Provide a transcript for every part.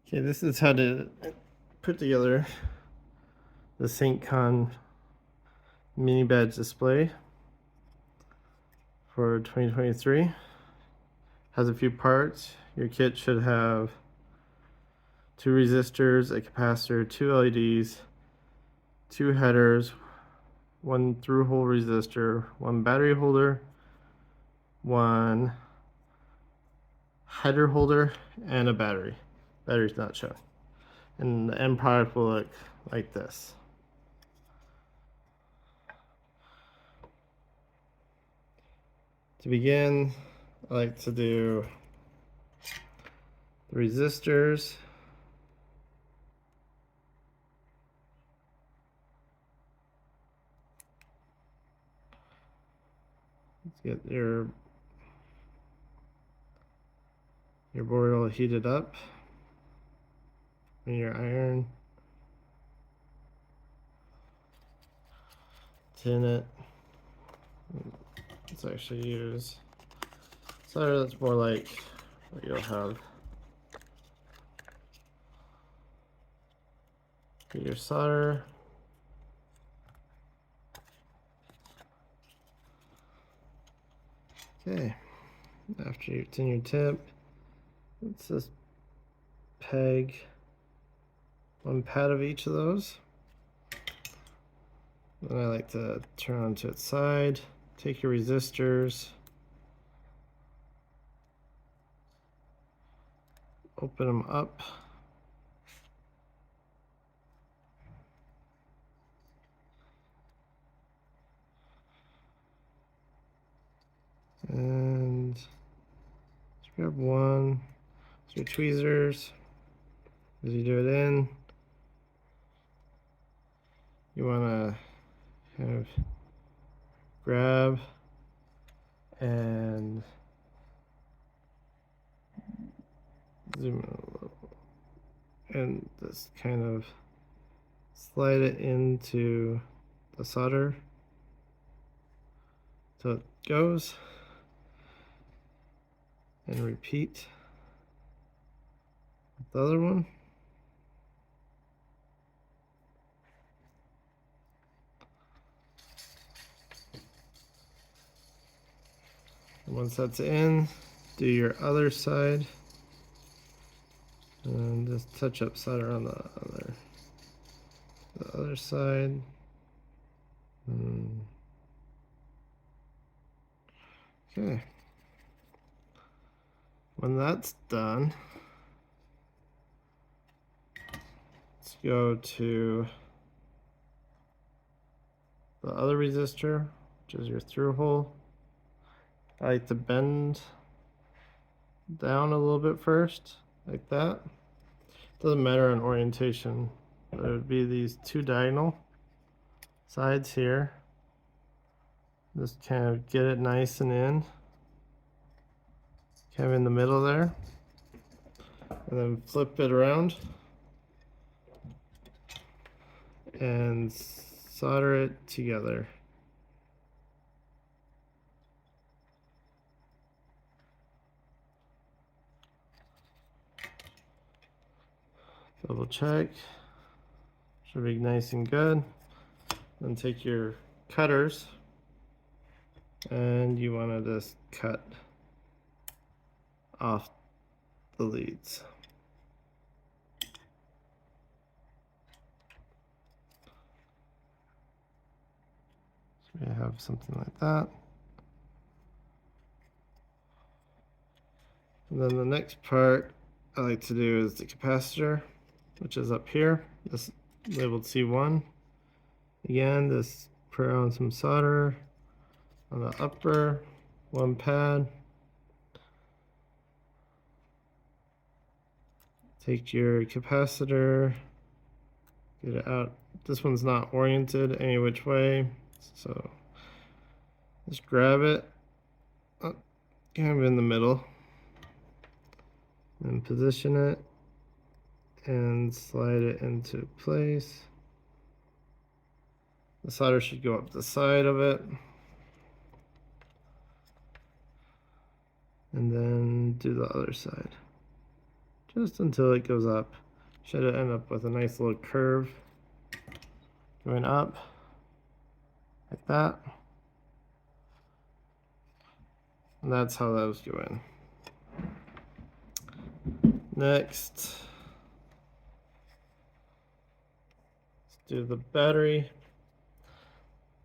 Okay, this is how to put together the SAINTCON mini badge display for 2023. Has a few parts. Your kit should have 2 resistors, a capacitor, 2 LEDs, 2 headers, 1 through-hole resistor, 1 battery holder, 1 header holder, and a battery. Battery's not shown. And the end product will look like this. To begin, I like to do the resistors. Let's get your board all heated up and your iron. Tin it. Let's actually use solder that's more like what you'll have. Get your solder. Okay, after you tin your tip, let's just peg 1 pad of each of those. Then I like to turn onto its side, take your resistors, open them up, and just grab one. So your tweezers, as you do it in, you want to kind of grab and zoom in a little, and just kind of slide it into the solder so it goes, and repeat with the other one. And once that's in, do your other side and just touch up solder on the other side. Okay. When that's done, let's go to the other resistor, which is your through hole. I like to bend down a little bit first, like that. Doesn't matter on orientation, but it would be these 2 diagonal sides here. Just kind of get it nice and in, kind of in the middle there, and then flip it around and solder it together. Double check, should be nice and good. Then take your cutters and you want to just cut off the leads. So we have something like that. And then the next part I like to do is the capacitor, which is up here. This labeled C1. Again, just put on some solder on the upper 1 pad. Take your capacitor, get it out. This one's not oriented any which way, so just grab it kind of in the middle and position it and slide it into place. The solder should go up the side of it, and then do the other side. just until it goes up. Should end up with a nice little curve going up like that. And that's how those go in. Next, let's do the battery.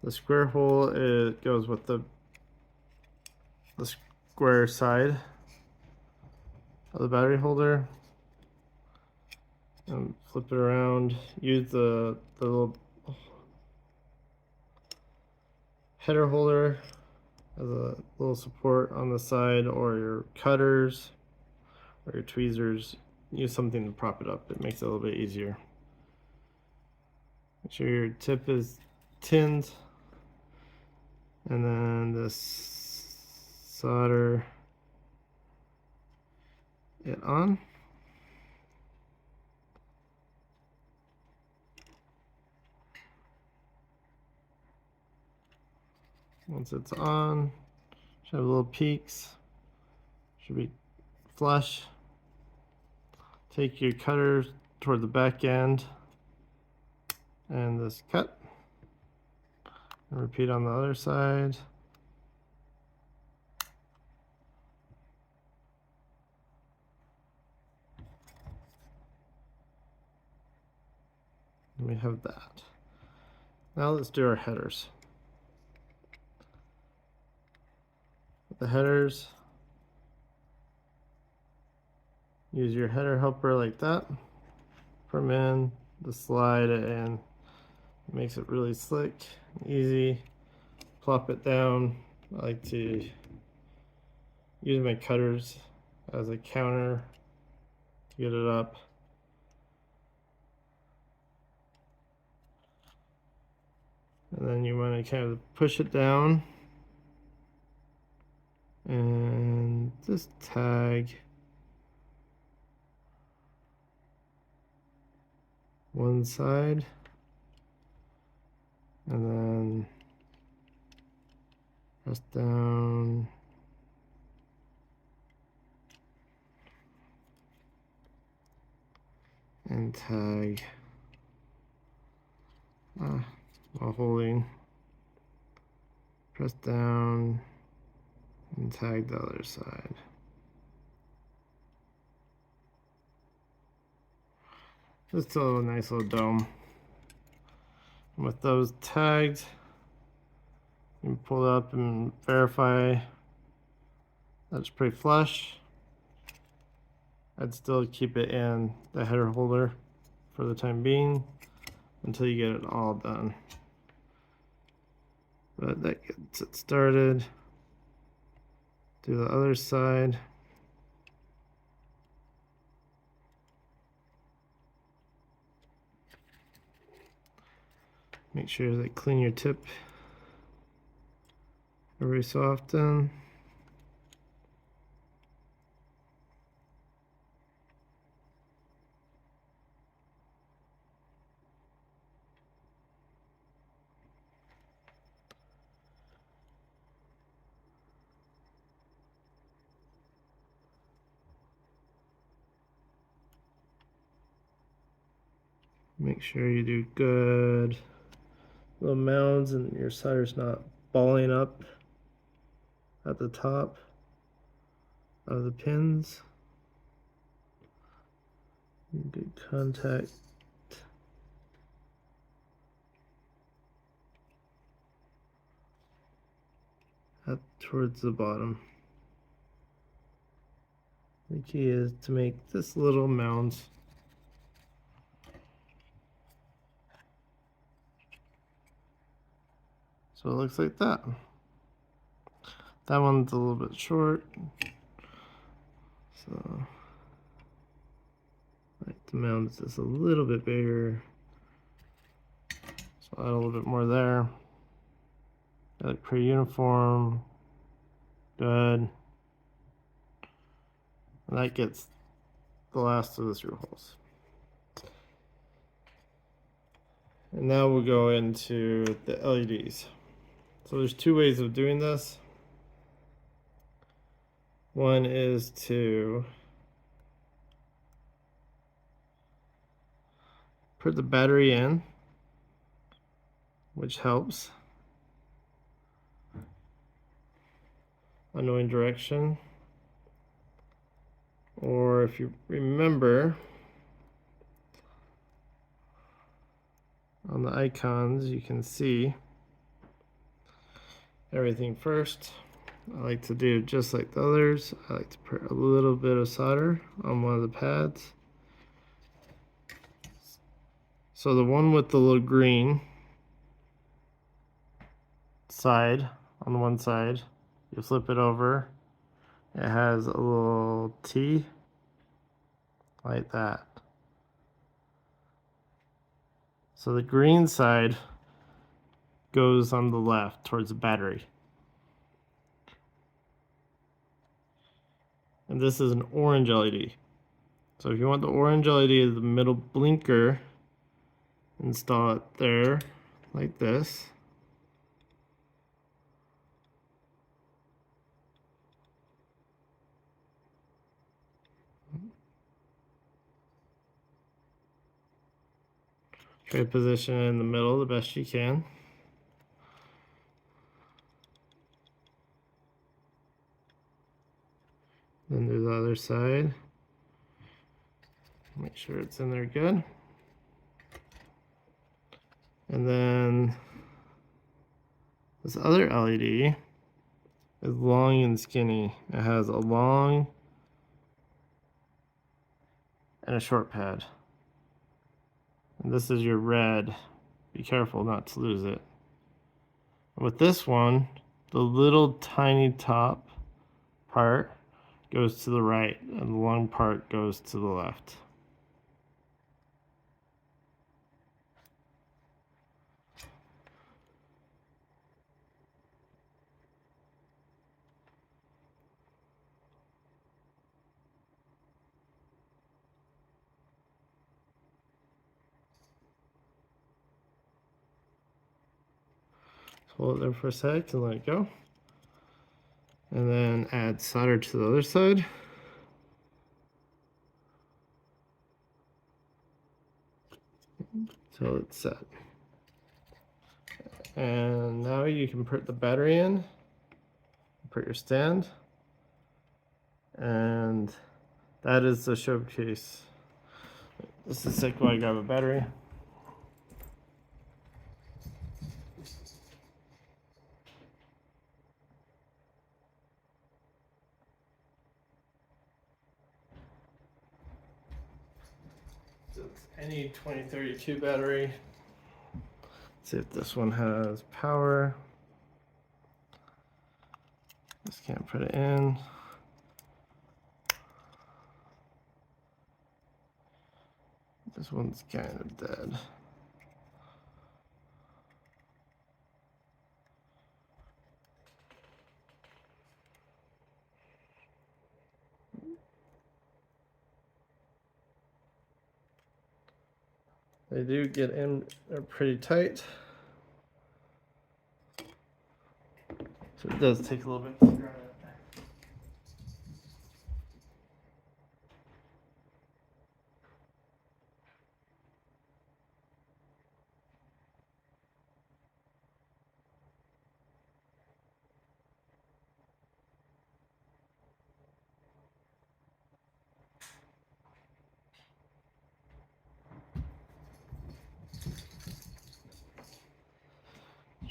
The square hole, it goes with the square side of the battery holder. And flip it around. Use the little header holder as a little support on the side, or your cutters or your tweezers. Use something to prop it up. It makes it a little bit easier. Make sure your tip is tinned, and then this solder it on. Once it's on, should have little peaks, should be flush. Take your cutter toward the back end and this cut, and repeat on the other side. And we have that. Now let's do our headers. The headers, use your header helper like that. Put them in, the slide it in. It makes it really slick and easy. Plop it down. I like to use my cutters as a counter to get it up. And then you want to kind of push it down and just tag one side, and then press down and tag while holding. Press down and tag the other side. Just a little nice little dome. And with those tagged, you can pull it up and verify that's pretty flush. I'd still keep it in the header holder for the time being until you get it all done. But that gets it started. Do the other side. Make sure that clean your tip every so often. Make sure you do good little mounds and your solder's not balling up at the top of the pins. Good contact. Up towards the bottom. The key is to make this little mounds. So it looks like that. That one's a little bit short. So the mound is just a little bit bigger. So add a little bit more there. They look pretty uniform. Good. And that gets the last of the screw holes. And now we'll go into the LEDs. So there's two ways of doing this. One is to put the battery in, which helps. Unknowing direction. Or if you remember, on the icons you can see everything first. I like to do just like the others. I like to put a little bit of solder on one of the pads. So the one with the little green side, on the one side, you flip it over, it has a little T like that. So the green side goes on the left towards the battery. And this is an orange LED. So if you want the orange LED, the middle blinker, install it there like this. Try to position it in the middle the best you can. Then do the other side. Make sure it's in there good. And then this other LED is long and skinny. It has a long and a short pad. And this is your red. Be careful not to lose it. With this one, the little tiny top part goes to the right and the long part goes to the left. Hold it there for a sec and let it go. And then add solder to the other side. Until it's set. And now you can put the battery in, put your stand, and that is the showcase. This is sick while I grab a battery. So it's any 2032 battery. Let's see if this one has power. Just can't put it in. This one's kind of dead. They do get in, they're pretty tight. So it does take a little bit to ground it.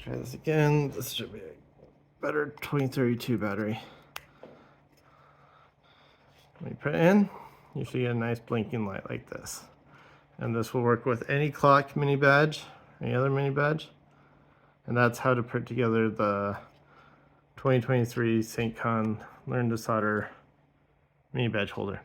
Try this again. This should be a better 2032 battery. When you put it in, you should get a nice blinking light like this. And this will work with any clock mini badge, any other mini badge. And that's how to put together the 2023 SAINTCON Learn to Solder mini badge holder.